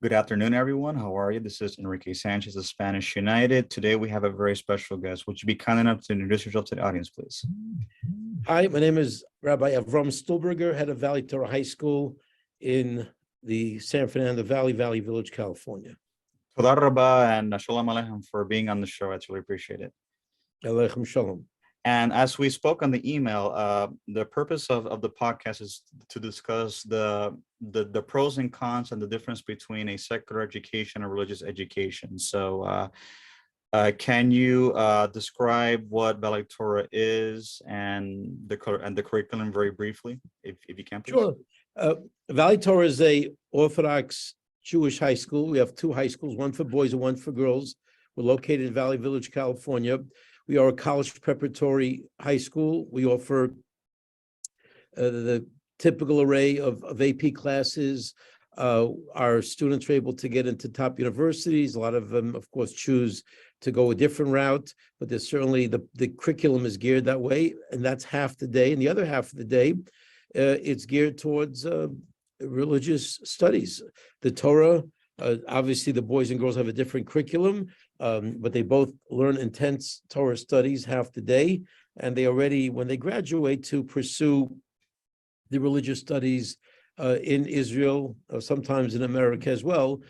Good afternoon, everyone. How are you? This is Enrique Sanchez of Spanish United. Today we have a very special guest. Would you be kind enough to introduce yourself to the audience, please? Hi, my name is Rabbi Avrohom Stulberger, head of Valley Torah High School in the San Fernando Valley, Valley Village, California. Toda rabba and shalom aleichem for being on the show. I really appreciate it. Aleichem shalom. And as we spoke on the email, the purpose of the podcast is to discuss the pros and cons and the difference between a secular education and religious education. So can you describe what Valley Torah is and the curriculum very briefly, if you can, please? Sure. Valley Torah is a Orthodox Jewish high school. We have two high schools, one for boys and one for girls. We're located in Valley Village, California. We are a college preparatory high school. We offer the typical array of AP classes. Our students are able to get into top universities. A lot of them, of course, choose to go a different route, but there's certainly the curriculum is geared that way, and that's half the day. And the other half of the day, it's geared towards religious studies. The Torah, obviously the boys and girls have a different curriculum, but they both learn intense Torah studies half the day, and they are ready when they graduate to pursue the religious studies in Israel, sometimes in America as well.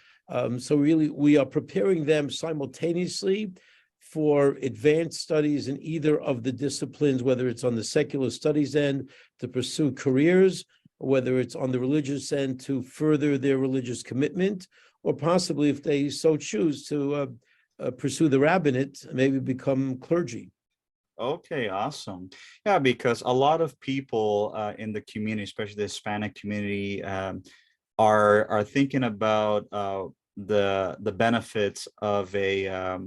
So really, we are preparing them simultaneously for advanced studies in either of the disciplines, whether it's on the secular studies end to pursue careers, whether it's on the religious end to further their religious commitment, or possibly, if they so choose, to pursue the rabbinate, maybe become clergy. Okay, awesome. Yeah, because a lot of people in the community, especially the Hispanic community, are thinking about the benefits of a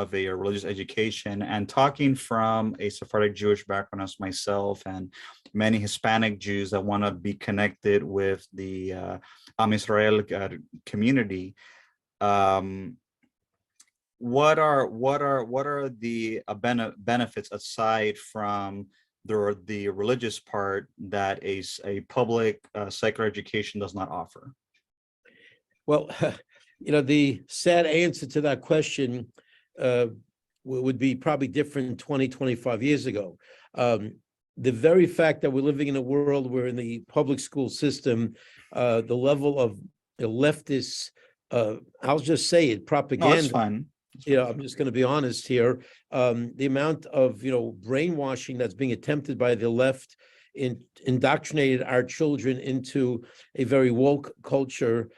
religious education, and talking from a Sephardic Jewish background as myself and many Hispanic Jews that want to be connected with the Am Israel community. What are the benefits aside from the religious part that a public secular education does not offer? Well, the sad answer to that question would be probably different 20, 25 years ago. The very fact that we're living in a world where in the public school system, the level of leftist, I'll just say it, propaganda. No, that's fine. I'm just going to be honest here. The amount of, brainwashing that's being attempted by the left indoctrinated our children into a very woke culture.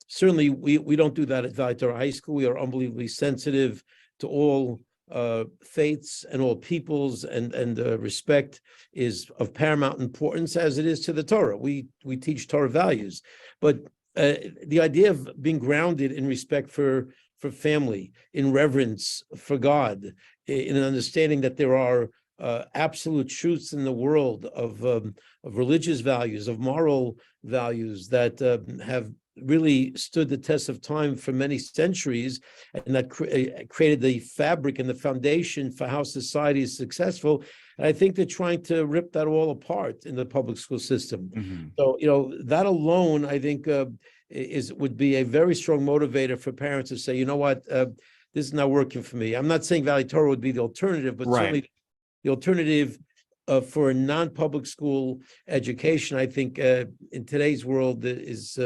Certainly, we don't do that at Valley Torah High School. We are unbelievably sensitive to all faiths and all peoples, and respect is of paramount importance, as it is to the Torah. We teach Torah values, but the idea of being grounded in respect for family, in reverence for God, in an understanding that there are absolute truths in the world of religious values, of moral values that have really stood the test of time for many centuries, and that created the fabric and the foundation for how society is successful. And I think they're trying to rip that all apart in the public school system. Mm-hmm. So, that alone, I think, would be a very strong motivator for parents to say, you know what, this is not working for me. I'm not saying Valley Torah would be the alternative, but certainly the alternative for a non-public school education, I think, in today's world is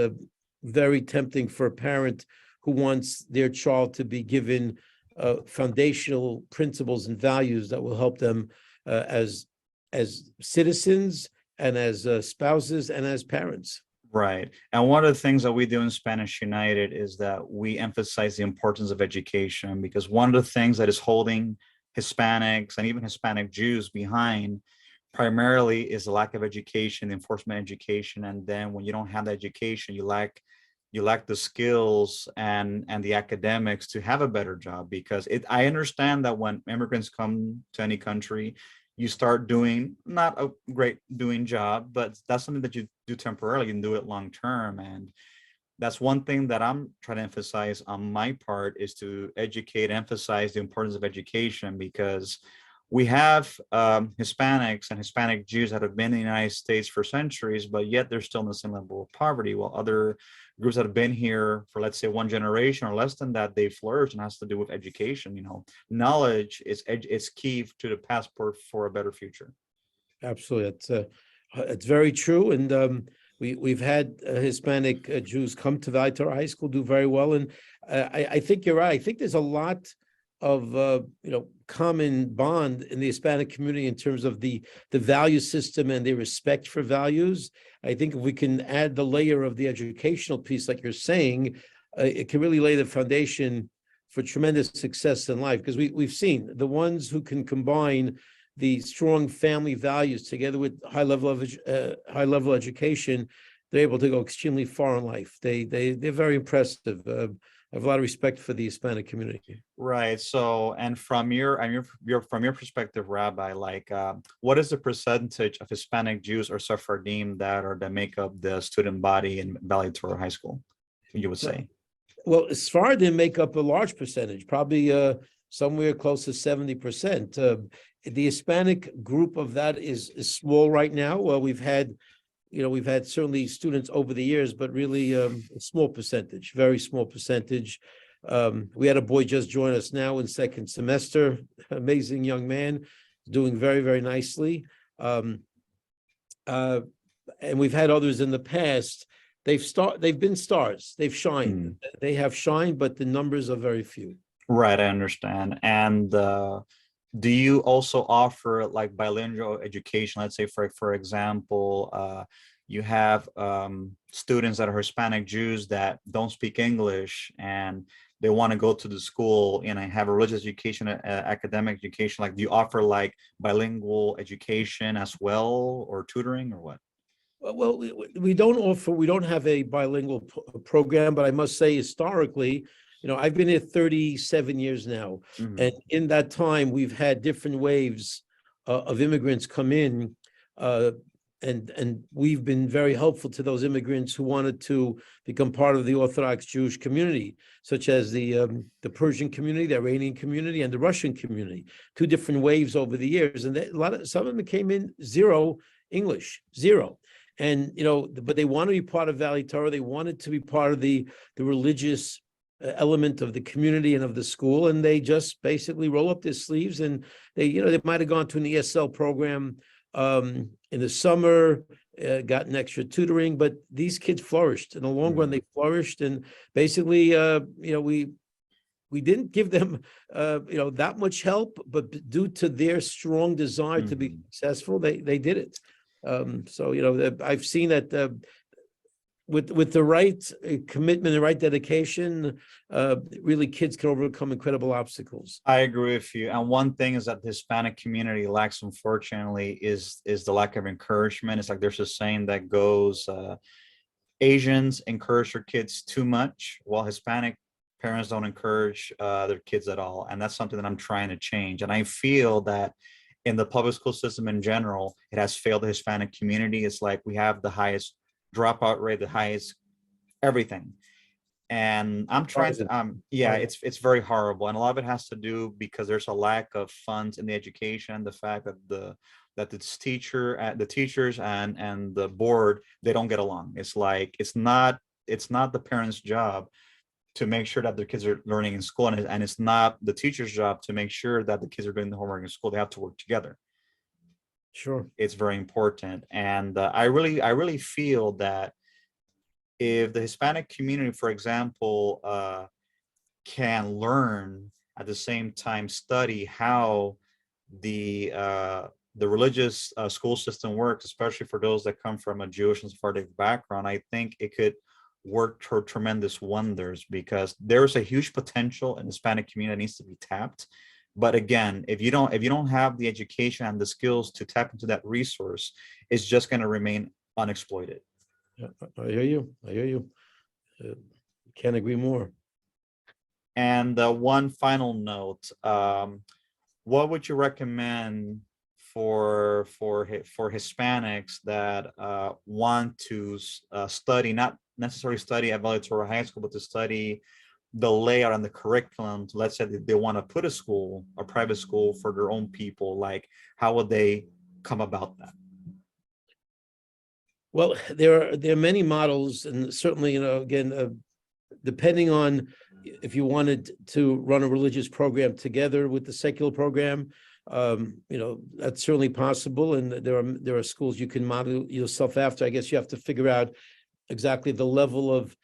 very tempting for a parent who wants their child to be given foundational principles and values that will help them as citizens and as spouses and as parents. Right. And one of the things that we do in Spanish United is that we emphasize the importance of education, because one of the things that is holding Hispanics and even Hispanic Jews behind primarily is the lack of education, the enforcement education. And then when you don't have the education, you lack the skills and the academics to have a better job. Because I understand that when immigrants come to any country, you start doing not a great doing job, but that's something that you do temporarily and do it long term. And that's one thing that I'm trying to emphasize on my part, is to educate, emphasize the importance of education, because we have Hispanics and Hispanic Jews that have been in the United States for centuries, but yet they're still in the same level of poverty, while other groups that have been here for, let's say, one generation or less than that, they flourish, and has to do with education. Knowledge is key to the passport for a better future. Absolutely. It's very true. And we've had Hispanic Jews come to Valley Torah High School, do very well. And I think you're right. I think there's a lot of common bond in the Hispanic community in terms of the value system and their respect for values. I think if we can add the layer of the educational piece, like you're saying, it can really lay the foundation for tremendous success in life. Because we've seen the ones who can combine the strong family values together with high level education, they're able to go extremely far in life. They're very impressive. I have a lot of respect for the Hispanic community. Right. So, and from your perspective, Rabbi, what is the percentage of Hispanic Jews or Sephardim that make up the student body in Valley Torah High School, you would say? Well, Sephardim make up a large percentage, probably somewhere close to 70%. The Hispanic group of that is small right now. Well, we've had certainly students over the years, but really a small percentage, very small percentage. We had a boy just join us now in second semester, amazing young man, doing very, very nicely. And we've had others in the past. They've been stars. They've shined. They have shined, but the numbers are very few. Right, I understand. And do you also offer bilingual education? Let's say, for example, you have students that are Hispanic Jews that don't speak English, and they want to go to the school and have a religious education, academic education. Do you offer bilingual education as well, or tutoring, or what? Well, we don't have a bilingual program, but I must say historically, I've been here 37 years now. Mm-hmm. And in that time, we've had different waves of immigrants come in, and we've been very helpful to those immigrants who wanted to become part of the Orthodox Jewish community, such as the Persian community, the Iranian community, and the Russian community. Two different waves over the years, and some of them came in zero English, zero. And but they want to be part of Valley Torah. They wanted to be part of the religious element of the community and of the school, and they just basically roll up their sleeves, and they might have gone to an ESL program in the summer, gotten extra tutoring, but these kids flourished. In the long run, they flourished, and basically we didn't give them that much help, but due to their strong desire to be successful, they did it. So I've seen that with the right commitment, the right dedication, really kids can overcome incredible obstacles. I agree with you. And one thing is that the Hispanic community lacks, unfortunately, is the lack of encouragement. It's there's a saying that goes, Asians encourage their kids too much, while Hispanic parents don't encourage their kids at all. And that's something that I'm trying to change. And I feel that in the public school system in general, it has failed the Hispanic community. It's we have the highest dropout rate, the highest everything. And I'm trying to, it's very horrible. And a lot of it has to do because there's a lack of funds in the education, the fact that the teachers and the board, they don't get along. It's it's not the parents' job to make sure that their kids are learning in school, and it's not the teacher's job to make sure that the kids are doing the homework in school. They have to work together. Sure, it's very important. And I really feel that if the Hispanic community, for example, can learn at the same time study how the religious school system works, especially for those that come from a Jewish and Sephardic background, I think it could work for tremendous wonders, because there's a huge potential in the Hispanic community that needs to be tapped. But again, if you don't have the education and the skills to tap into that resource, it's just going to remain unexploited. I hear you. Can't agree more. And one final note, what would you recommend for Hispanics that want to study, not necessarily study at Valley Torah High School, but to study the layout and the curriculum to, let's say that they want to put a private school for their own people, like how would they come about that? Well, there are many models, and certainly, again, depending on if you wanted to run a religious program together with the secular program, that's certainly possible. And there are schools you can model yourself after. I guess you have to figure out exactly the level of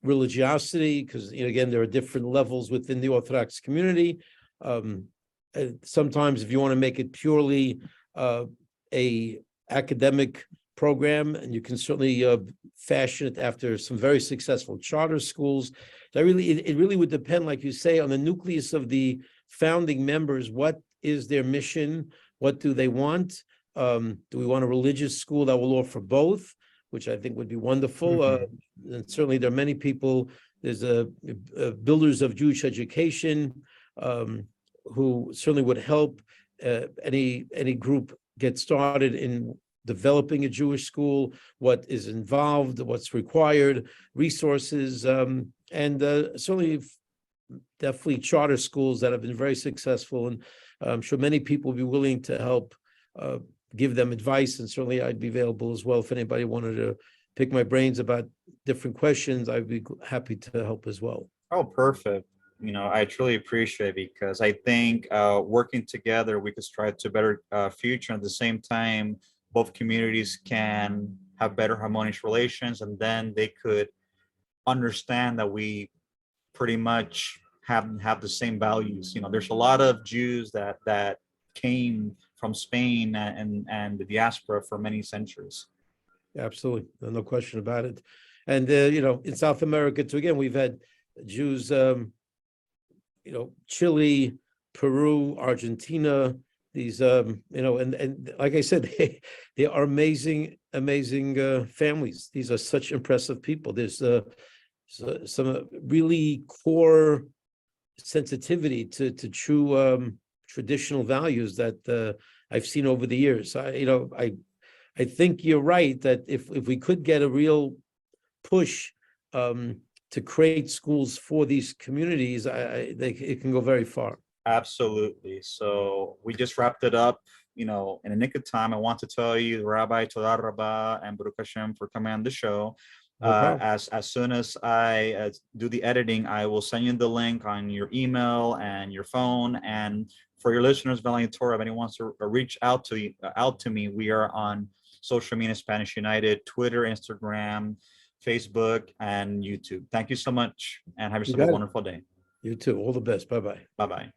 religiosity, because again, there are different levels within the Orthodox community. Sometimes, if you want to make it purely a academic program, and you can certainly fashion it after some very successful charter schools. It really would depend, like you say, on the nucleus of the founding members. What is their mission? What do they want? Do we want a religious school that will offer both, which I think would be wonderful? And certainly there are many people, there's builders of Jewish education who certainly would help any group get started in developing a Jewish school, what is involved, what's required, resources, and certainly definitely charter schools that have been very successful. And I'm sure many people will be willing to help give them advice. And certainly I'd be available as well. If anybody wanted to pick my brains about different questions, I'd be happy to help as well. Oh, perfect. I truly appreciate it, because I think working together, we could strive to a better future. At the same time, both communities can have better harmonious relations, and then they could understand that we pretty much have the same values. There's a lot of Jews that came from Spain and the diaspora for many centuries. Absolutely, no question about it. And in South America too, again, we've had Jews, Chile, Peru, Argentina, these and like I said, they are amazing families. These are such impressive people. There's some really core sensitivity to true traditional values that I've seen over the years. I think you're right that if we could get a real push to create schools for these communities, it can go very far. Absolutely. So we just wrapped it up, in a nick of time. I want to tell you, Rabbi, Todah Rabbah, and Baruch Hashem for coming on the show. As soon as I do the editing, I will send you the link on your email and your phone. And for your listeners, Valley Torah, if anyone wants to reach out to me, we are on social media, Spanish United, Twitter, Instagram, Facebook, and YouTube. Thank you so much, and have yourself a wonderful day. You too. All the best. Bye-bye. Bye-bye.